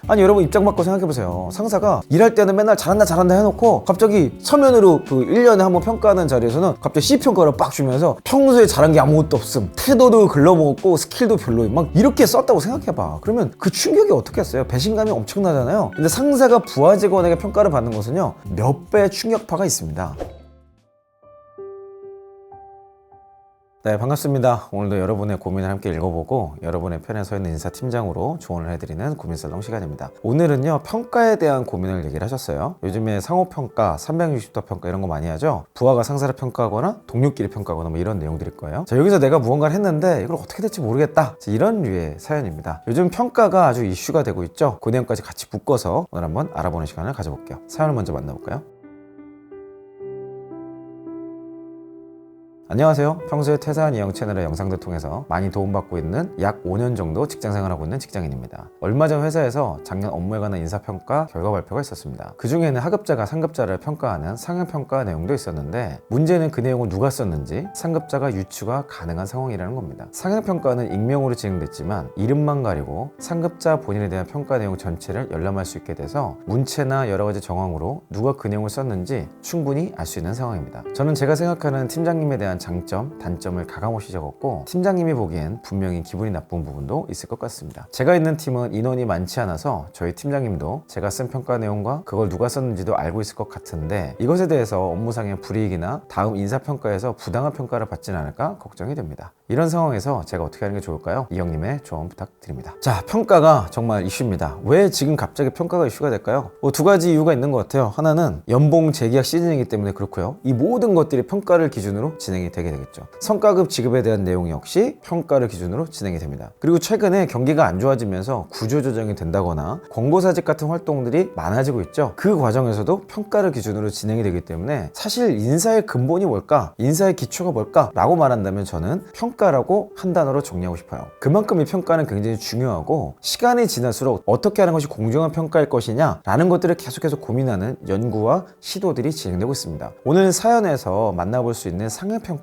아니 여러분 입장 바꿔 생각해보세요. 상사가 일할 때는 맨날 잘한다 해놓고 갑자기 서면으로 그 1년에 한번 평가하는 자리에서는 갑자기 C평가를 빡 주면서 평소에 잘한 게 아무것도 없음, 태도도 글러먹었고 스킬도 별로임, 막 이렇게 썼다고 생각해봐. 그러면 그 충격이 어떻겠어요? 배신감이 엄청나잖아요. 근데 상사가 부하 직원에게 평가를 받는 것은요, 몇 배의 충격파가 있습니다. 네, 반갑습니다. 오늘도 여러분의 고민을 함께 읽어보고 여러분의 편에 서 있는 인사팀장으로 조언을 해드리는 고민살롱 시간입니다. 오늘은요, 평가에 대한 고민을 얘기를 하셨어요. 요즘에 상호평가, 360도 평가 이런 거 많이 하죠. 부하가 상사를 평가하거나 동료끼리 평가하거나 뭐 이런 내용들일 거예요. 자, 여기서 내가 무언가를 했는데 이걸 어떻게 될지 모르겠다, 이런 류의 사연입니다. 요즘 평가가 아주 이슈가 되고 있죠. 그 내용까지 같이 묶어서 오늘 한번 알아보는 시간을 가져볼게요. 사연을 먼저 만나볼까요? 안녕하세요. 평소에 퇴사한 이형 채널의 영상들 통해서 많이 도움받고 있는 약 5년 정도 직장생활하고 있는 직장인입니다. 얼마 전 회사에서 작년 업무에 관한 인사평가 결과 발표가 있었습니다. 그 중에는 하급자가 상급자를 평가하는 상향평가 내용도 있었는데, 문제는 그 내용을 누가 썼는지 상급자가 유추가 가능한 상황이라는 겁니다. 상향평가는 익명으로 진행됐지만 이름만 가리고 상급자 본인에 대한 평가 내용 전체를 열람할 수 있게 돼서 문체나 여러 가지 정황으로 누가 그 내용을 썼는지 충분히 알 수 있는 상황입니다. 저는 제가 생각하는 팀장님에 대한 장점, 단점을 가감없이 적었고, 팀장님이 보기엔 분명히 기분이 나쁜 부분도 있을 것 같습니다. 제가 있는 팀은 인원이 많지 않아서 저희 팀장님도 제가 쓴 평가 내용과 그걸 누가 썼는지도 알고 있을 것 같은데, 이것에 대해서 업무상의 불이익이나 다음 인사평가에서 부당한 평가를 받지는 않을까 걱정이 됩니다. 이런 상황에서 제가 어떻게 하는 게 좋을까요? 이 형님의 조언 부탁드립니다. 자, 평가가 정말 이슈입니다. 왜 지금 갑자기 평가가 이슈가 될까요? 두 가지 이유가 있는 것 같아요. 하나는 연봉 재계약 시즌이기 때문에 그렇고요. 이 모든 것들이 평가를 기준으로 진행이 되게 되겠죠. 성과급 지급에 대한 내용 역시 평가를 기준으로 진행이 됩니다. 그리고 최근에 경기가 안 좋아지면서 구조조정이 된다거나 권고사직 같은 활동들이 많아지고 있죠. 그 과정에서도 평가를 기준으로 진행이 되기 때문에 사실 인사의 근본이 뭘까? 인사의 기초가 뭘까? 라고 말한다면 저는 평가라고 한 단어로 정리하고 싶어요. 그만큼 이 평가는 굉장히 중요하고, 시간이 지날수록 어떻게 하는 것이 공정한 평가일 것이냐 라는 것들을 계속해서 고민하는 연구와 시도들이 진행되고 있습니다. 오늘 사연에서 만나볼 수 있는 상향평가도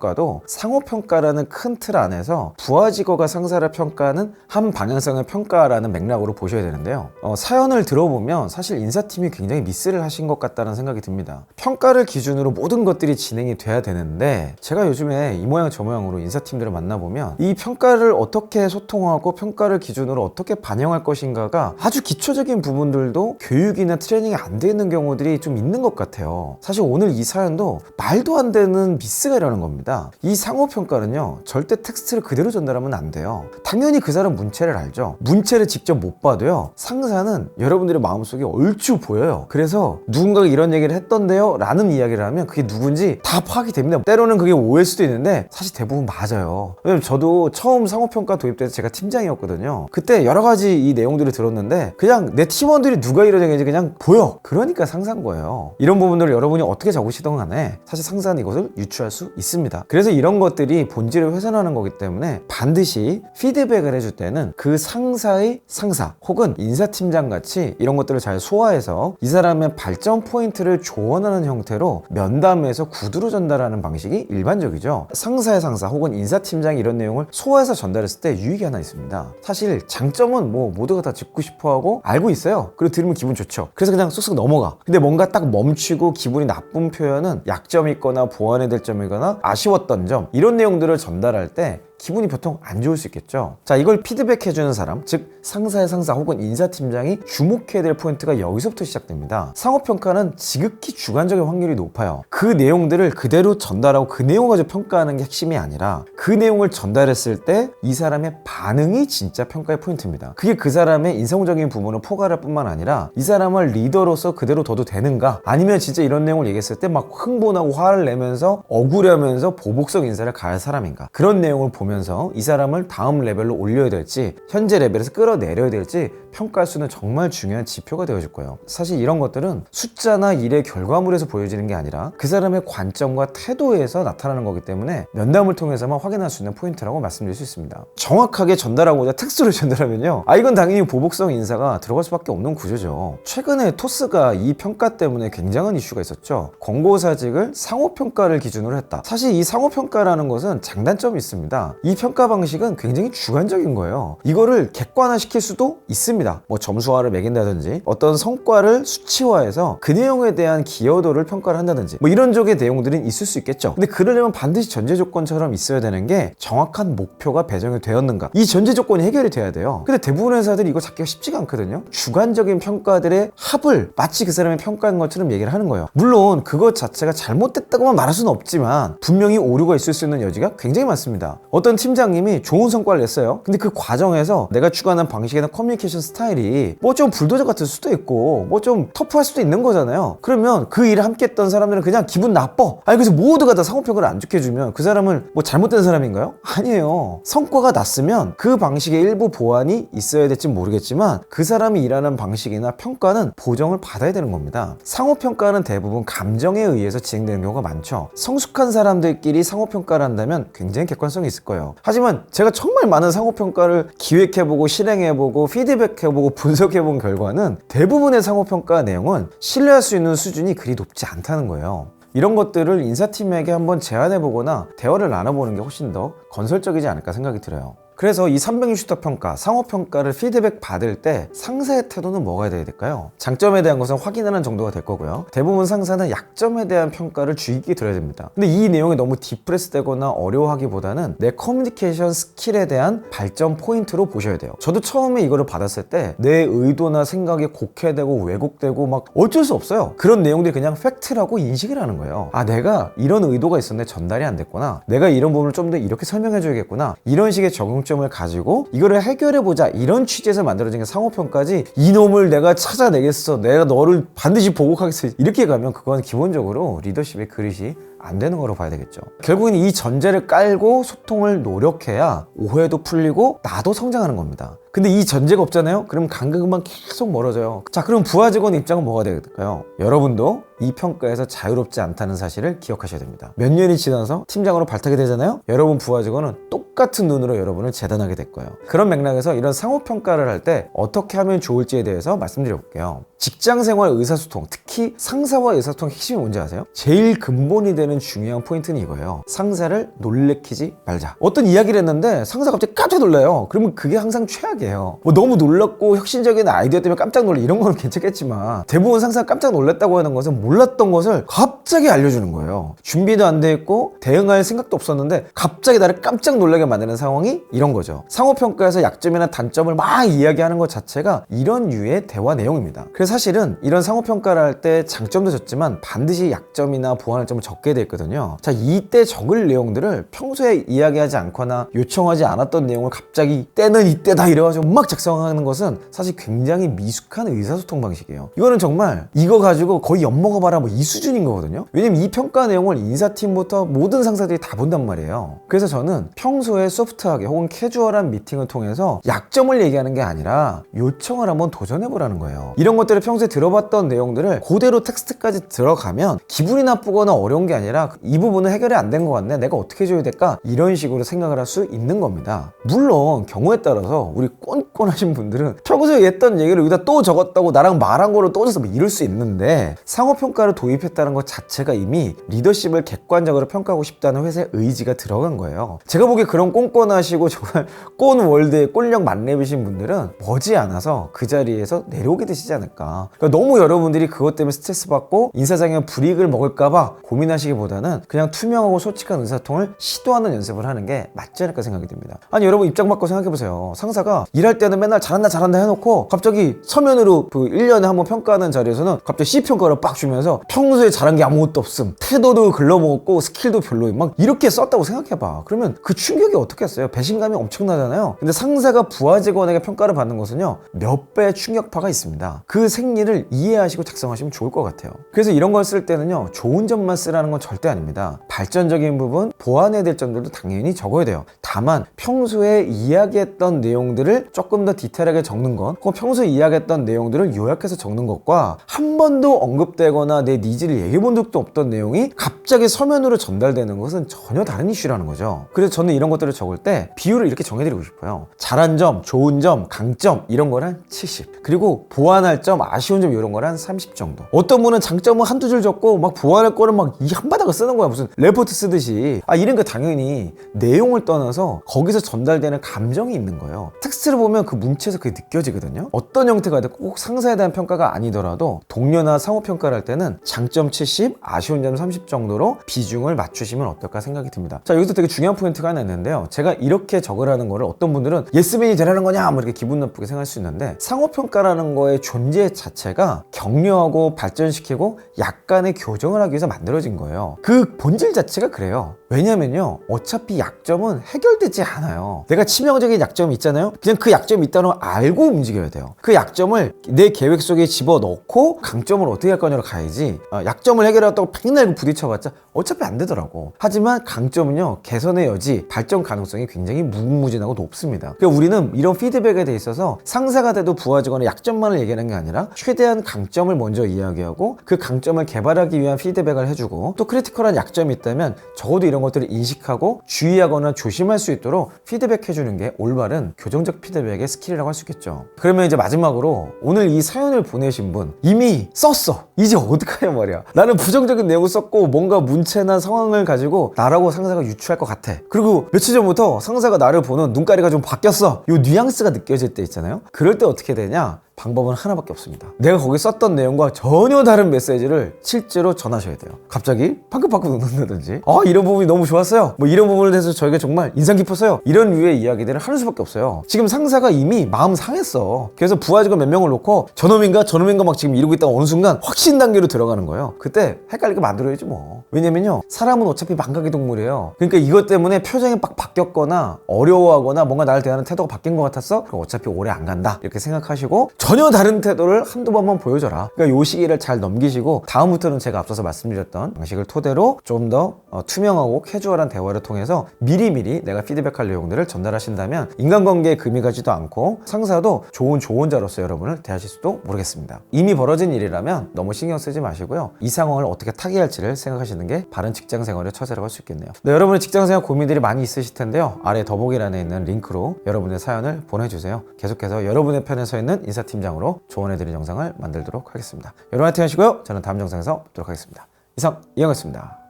상호평가라는 큰 틀 안에서 부하 직원과 상사를 평가하는 한 방향성의 평가라는 맥락으로 보셔야 되는데요. 사연을 들어보면 사실 인사팀이 굉장히 미스를 하신 것 같다는 생각이 듭니다. 평가를 기준으로 모든 것들이 진행이 돼야 되는데, 제가 요즘에 이 모양 저 모양으로 인사팀들을 만나보면 이 평가를 어떻게 소통하고 평가를 기준으로 어떻게 반영할 것인가가 아주 기초적인 부분들도 교육이나 트레이닝이 안 돼 있는 경우들이 좀 있는 것 같아요. 사실 오늘 이 사연도 말도 안 되는 미스가 일어나는 겁니다. 이 상호평가는요, 절대 텍스트를 그대로 전달하면 안 돼요. 당연히 그 사람 문체를 알죠. 문체를 직접 못 봐도요, 상사는 여러분들의 마음속에 얼추 보여요. 그래서 누군가가 이런 얘기를 했던데요 라는 이야기를 하면 그게 누군지 다 파악이 됩니다. 때로는 그게 오해일 수도 있는데 사실 대부분 맞아요. 왜냐면 저도 처음 상호평가 도입돼서 제가 팀장이었거든요. 그때 여러 가지 이 내용들을 들었는데 그냥 내 팀원들이 누가 이런 얘기인지 그냥 보여. 그러니까 상사인 거예요. 이런 부분들을 여러분이 어떻게 적으시던 간에 사실 상사는 이것을 유추할 수 있습니다. 그래서 이런 것들이 본질을 훼손하는 거기 때문에 반드시 피드백을 해줄 때는 그 상사의 상사 혹은 인사팀장 같이 이런 것들을 잘 소화해서 이 사람의 발전 포인트를 조언하는 형태로 면담에서 구두로 전달하는 방식이 일반적이죠. 상사의 상사 혹은 인사팀장이 이런 내용을 소화해서 전달했을 때 유익이 하나 있습니다. 사실 장점은 뭐 모두가 다 듣고 싶어하고 알고 있어요. 그리고 들으면 기분 좋죠. 그래서 그냥 쑥쑥 넘어가. 근데 뭔가 딱 멈추고 기분이 나쁜 표현은 약점이 있거나 보완해야 될 점이거나 아쉬웠던 점, 이런 내용들을 전달할 때 기분이 보통 안 좋을 수 있겠죠. 자, 이걸 피드백해주는 사람, 즉 상사의 상사 혹은 인사팀장이 주목해야 될 포인트가 여기서부터 시작됩니다. 상호평가는 지극히 주관적인 확률이 높아요. 그 내용들을 그대로 전달하고 그 내용을 가지고 평가하는 게 핵심이 아니라 그 내용을 전달했을 때 이 사람의 반응이 진짜 평가의 포인트입니다. 그게 그 사람의 인성적인 부분을 포괄할 뿐만 아니라 이 사람을 리더로서 그대로 둬도 되는가, 아니면 진짜 이런 내용을 얘기했을 때 막 흥분하고 화를 내면서 억울해하면서 보복성 인사를 가할 사람인가, 그런 내용을 보면서 이 사람을 다음 레벨로 올려야 될지 현재 레벨에서 끌어내려야 될지 평가할 수 있는 정말 중요한 지표가 되어줄 거예요. 사실 이런 것들은 숫자나 일의 결과물에서 보여지는 게 아니라 그 사람의 관점과 태도에서 나타나는 거기 때문에 면담을 통해서만 확인할 수 있는 포인트라고 말씀드릴 수 있습니다. 정확하게 전달하고자 텍스트로 전달하면요, 이건 당연히 보복성 인사가 들어갈 수밖에 없는 구조죠. 최근에 토스가 이 평가 때문에 굉장한 이슈가 있었죠. 권고사직을 상호평가를 기준으로 했다. 사실 이 상호평가라는 것은 장단점이 있습니다. 이 평가 방식은 굉장히 주관적인 거예요. 이거를 객관화시킬 수도 있습니다. 뭐 점수화를 매긴다든지 어떤 성과를 수치화해서 그 내용에 대한 기여도를 평가를 한다든지 뭐 이런 쪽의 내용들은 있을 수 있겠죠. 근데 그러려면 반드시 전제 조건처럼 있어야 되는 게 정확한 목표가 배정이 되었는가, 이 전제 조건이 해결이 돼야 돼요. 근데 대부분의 회사들이 이거 잡기가 쉽지가 않거든요. 주관적인 평가들의 합을 마치 그 사람의 평가인 것처럼 얘기를 하는 거예요. 물론 그것 자체가 잘못됐다고만 말할 수는 없지만 분명히 오류가 있을 수 있는 여지가 굉장히 많습니다. 어떤 팀장님이 좋은 성과를 냈어요. 근데 그 과정에서 내가 추구하는 방식이나 커뮤니케이션 스타일이 뭐 좀 불도저 같을 수도 있고 뭐 좀 터프할 수도 있는 거잖아요. 그러면 그 일을 함께 했던 사람들은 그냥 기분 나빠. 아니 그래서 모두가 다 상호평가를 안 좋게 해주면 그 사람은 뭐 잘못된 사람인가요? 아니에요. 성과가 났으면 그 방식의 일부 보완이 있어야 될지 모르겠지만 그 사람이 일하는 방식이나 평가는 보정을 받아야 되는 겁니다. 상호평가는 대부분 감정에 의해서 진행되는 경우가 많죠. 성숙한 사람들끼리 상호평가를 한다면 굉장히 객관성이 있을 거예요. 하지만 제가 정말 많은 상호평가를 기획해보고 실행해보고 피드백해보고 분석해본 결과는 대부분의 상호평가 내용은 신뢰할 수 있는 수준이 그리 높지 않다는 거예요. 이런 것들을 인사팀에게 한번 제안해보거나 대화를 나눠보는 게 훨씬 더 건설적이지 않을까 생각이 들어요. 그래서 이 360도 평가, 상호평가를 피드백 받을 때 상사의 태도는 뭐가 돼야 될까요? 장점에 대한 것은 확인하는 정도가 될 거고요. 대부분 상사는 약점에 대한 평가를 주의 깊게 들어야 됩니다. 근데 이 내용이 너무 디프레스 되거나 어려워하기보다는 내 커뮤니케이션 스킬에 대한 발전 포인트로 보셔야 돼요. 저도 처음에 이거를 받았을 때 내 의도나 생각이 곡해되고 왜곡되고 막 어쩔 수 없어요. 그런 내용들이 그냥 팩트라고 인식을 하는 거예요. 아, 내가 이런 의도가 있었는데 전달이 안 됐구나. 내가 이런 부분을 좀 더 이렇게 설명해 줘야겠구나. 이런 식의 적용점을 가지고 이거를 해결해보자, 이런 취지에서 만들어진 게 상호평가지, 이놈을 내가 찾아내겠어, 내가 너를 반드시 보복하겠어, 이렇게 가면 그건 기본적으로 리더십의 그릇이 안 되는 거로 봐야 되겠죠. 결국은 이 전제를 깔고 소통을 노력해야 오해도 풀리고 나도 성장하는 겁니다. 근데 이 전제가 없잖아요? 그럼 간격만 계속 멀어져요. 자, 그럼 부하 직원 입장은 뭐가 될까요? 여러분도 이 평가에서 자유롭지 않다는 사실을 기억하셔야 됩니다. 몇 년이 지나서 팀장으로 발탁이 되잖아요? 여러분 부하 직원은 똑같은 눈으로 여러분을 재단하게 될 거예요. 그런 맥락에서 이런 상호평가를 할 때 어떻게 하면 좋을지에 대해서 말씀드려 볼게요. 직장생활 의사소통, 특히 상사와 의사소통의 핵심이 뭔지 아세요? 제일 근본이 되는 중요한 포인트는 이거예요. 상사를 놀래키지 말자. 어떤 이야기를 했는데 상사가 갑자기 깜짝 놀라요. 그러면 그게 항상 최악이에요. 뭐 너무 놀랐고 혁신적인 아이디어 때문에 깜짝 놀라, 이런 건 괜찮겠지만 대부분 상사가 깜짝 놀랐다고 하는 것은 몰랐던 것을 갑자기 알려주는 거예요. 준비도 안 돼 있고 대응할 생각도 없었는데 갑자기 나를 깜짝 놀라게 만드는 상황이 이런 거죠. 상호평가에서 약점이나 단점을 막 이야기하는 것 자체가 이런 유의 대화 내용입니다. 그래서 사실은 이런 상호평가를 할 때 장점도 적지만 반드시 약점이나 보완할 점을 적게 돼 있거든요. 자, 이때 적을 내용들을 평소에 이야기하지 않거나 요청하지 않았던 내용을 갑자기 때는 이때다 이래가지고 막 작성하는 것은 사실 굉장히 미숙한 의사소통 방식이에요. 이거는 정말 이거 가지고 거의 엿먹어봐라 뭐 이 수준인 거거든요. 왜냐면 이 평가 내용을 인사팀부터 모든 상사들이 다 본단 말이에요. 그래서 저는 평소에 소프트하게 혹은 캐주얼한 미팅을 통해서 약점을 얘기하는 게 아니라 요청을 한번 도전해보라는 거예요. 이런 것들을 평소에 들어봤던 내용들을 그대로 텍스트까지 들어가면 기분이 나쁘거나 어려운 게 아니라 이 부분은 해결이 안 된 것 같네, 내가 어떻게 해줘야 될까, 이런 식으로 생각을 할 수 있는 겁니다. 물론 경우에 따라서 우리 꼰꼰하신 분들은 평소에 했던 얘기를 여기다 또 적었다고 나랑 말한 거로 또 줬어 뭐 이럴 수 있는데, 상호평가를 도입했다는 것 자체가 이미 리더십을 객관적으로 평가하고 싶다는 회사의 의지가 들어간 거예요. 제가 보기에 그런 꼰꼰하시고 정말 꼰월드의 꼰력 만렙이신 분들은 머지않아서 그 자리에서 내려오게 되시지 않을까. 그러니까 너무 여러분들이 그것 때문에 스트레스 받고 인사장에 불이익을 먹을까봐 고민하시기보다는 그냥 투명하고 솔직한 의사소통을 시도하는 연습을 하는 게 맞지 않을까 생각이 듭니다. 아니 여러분 입장 바꿔 생각해보세요. 상사가 일할 때는 맨날 잘한다 잘한다 해놓고 갑자기 서면으로 그 1년에 한번 평가하는 자리에서는 갑자기 C평가를 빡 주면서 평소에 잘한 게 아무것도 없음, 태도도 글러먹었고 스킬도 별로임, 막 이렇게 썼다고 생각해봐. 그러면 그 충격이 어떻겠어요? 배신감이 엄청나잖아요. 근데 상사가 부하 직원에게 평가를 받는 것은요 몇 배의 충격파가 있습니다. 그 생리를 이해하시고 작성하시면 좋을 것 같아요. 그래서 이런 걸 쓸 때는요 좋은 점만 쓰라는 건 절대 아닙니다. 발전적인 부분, 보완해야 될 점들도 당연히 적어야 돼요. 다만 평소에 이야기했던 내용들을 조금 더 디테일하게 적는 것, 혹은 평소에 이야기했던 내용들을 요약해서 적는 것과 한 번도 언급되거나 내 니즈를 얘기해 본 적도 없던 내용이 갑자기 서면으로 전달되는 것은 전혀 다른 이슈라는 거죠. 그래서 저는 이런 것들을 적을 때 비율을 이렇게 정해드리고 싶어요. 잘한 점, 좋은 점, 강점 이런 거는 70, 그리고 보완할 점, 아쉬운 점 이런 거는 30 정도. 어떤 분은 장점은 한두 줄 적고 막 보완할 거는 막 이 한 땅바닥을 쓰는 거야. 무슨 레포트 쓰듯이. 이런 거 당연히 내용을 떠나서 거기서 전달되는 감정이 있는 거예요. 텍스트를 보면 그 문체에서 그게 느껴지거든요. 어떤 형태가 돼도 꼭 상사에 대한 평가가 아니더라도 동료나 상호평가를 할 때는 장점 70, 아쉬운 점 30 정도로 비중을 맞추시면 어떨까 생각이 듭니다. 자, 여기서 되게 중요한 포인트가 하나 있는데요. 제가 이렇게 적으라는 거를 어떤 분들은 예스맨이 되라는 거냐 뭐 이렇게 기분 나쁘게 생각할 수 있는데, 상호평가라는 거의 존재 자체가 격려하고 발전시키고 약간의 교정을 하기 위해서 만들어진 거예요. 그 본질 자체가 그래요. 왜냐면요, 어차피 약점은 해결되지 않아요. 내가 치명적인 약점이 있잖아요. 그냥 그 약점이 있다는 걸 알고 움직여야 돼요. 그 약점을 내 계획 속에 집어넣고 강점을 어떻게 할 거냐로 가야지, 약점을 해결하다고 맨날 부딪혀봤자 어차피 안 되더라고. 하지만 강점은요, 개선의 여지, 발전 가능성이 굉장히 무궁무진하고 높습니다. 그러니까 우리는 이런 피드백에 대해 있어서 상사가 돼도 부하 직원의 약점만을 얘기하는 게 아니라 최대한 강점을 먼저 이야기하고 그 강점을 개발하기 위한 피드백을 해주고, 또 크리티컬한 약점이 있다면 적어도 이런 것들을 인식하고 주의하거나 조심할 수 있도록 피드백해주는 게 올바른 교정적 피드백의 스킬이라고 할 수 있겠죠. 그러면 이제 마지막으로 오늘 이 사연을 보내신 분, 이미 썼어. 이제 어떡하냐 말이야. 나는 부정적인 내용을 썼고 뭔가 문체나 상황을 가지고 나라고 상사가 유추할 것 같아. 그리고 며칠 전부터 상사가 나를 보는 눈가리가 좀 바뀌었어. 요 뉘앙스가 느껴질 때 있잖아요. 그럴 때 어떻게 되냐? 방법은 하나밖에 없습니다. 내가 거기 썼던 내용과 전혀 다른 메시지를 실제로 전하셔야 돼요. 갑자기 방긋방긋 웃는다든지, 이런 부분이 너무 좋았어요, 뭐 이런 부분에 대해서 저희가 정말 인상 깊었어요, 이런 류의 이야기들을 하는 수밖에 없어요. 지금 상사가 이미 마음 상했어. 그래서 부하 직원 몇 명을 놓고 저놈인가 막 지금 이러고 있다가 어느 순간 확신 단계로 들어가는 거예요. 그때 헷갈리게 만들어야지 뭐. 왜냐면요, 사람은 어차피 망각의 동물이에요. 그러니까 이것 때문에 표정이 막 바뀌었거나 어려워하거나 뭔가 나를 대하는 태도가 바뀐 것 같았어? 그럼 어차피 오래 안 간다, 이렇게 생각하시고 전혀 다른 태도를 한두 번만 보여줘라. 그러니까 요 시기를 잘 넘기시고 다음부터는 제가 앞서서 말씀드렸던 방식을 토대로 좀 더 투명하고 캐주얼한 대화를 통해서 미리미리 내가 피드백할 내용들을 전달하신다면 인간관계에 금이 가지도 않고 상사도 좋은 조언자로서 여러분을 대하실 수도 모르겠습니다. 이미 벌어진 일이라면 너무 신경 쓰지 마시고요, 이 상황을 어떻게 타개할지를 생각하시는 게 바른 직장생활의 처세라고 할 수 있겠네요. 네, 여러분의 직장생활 고민들이 많이 있으실 텐데요, 아래 더보기란에 있는 링크로 여러분의 사연을 보내주세요. 계속해서 여러분의 편에 서 있는 인사팀장으로 조언해드린 영상을 만들도록 하겠습니다. 여러분 화이팅 하시고요, 저는 다음 영상에서 뵙도록 하겠습니다. 이상 이영이었습니다.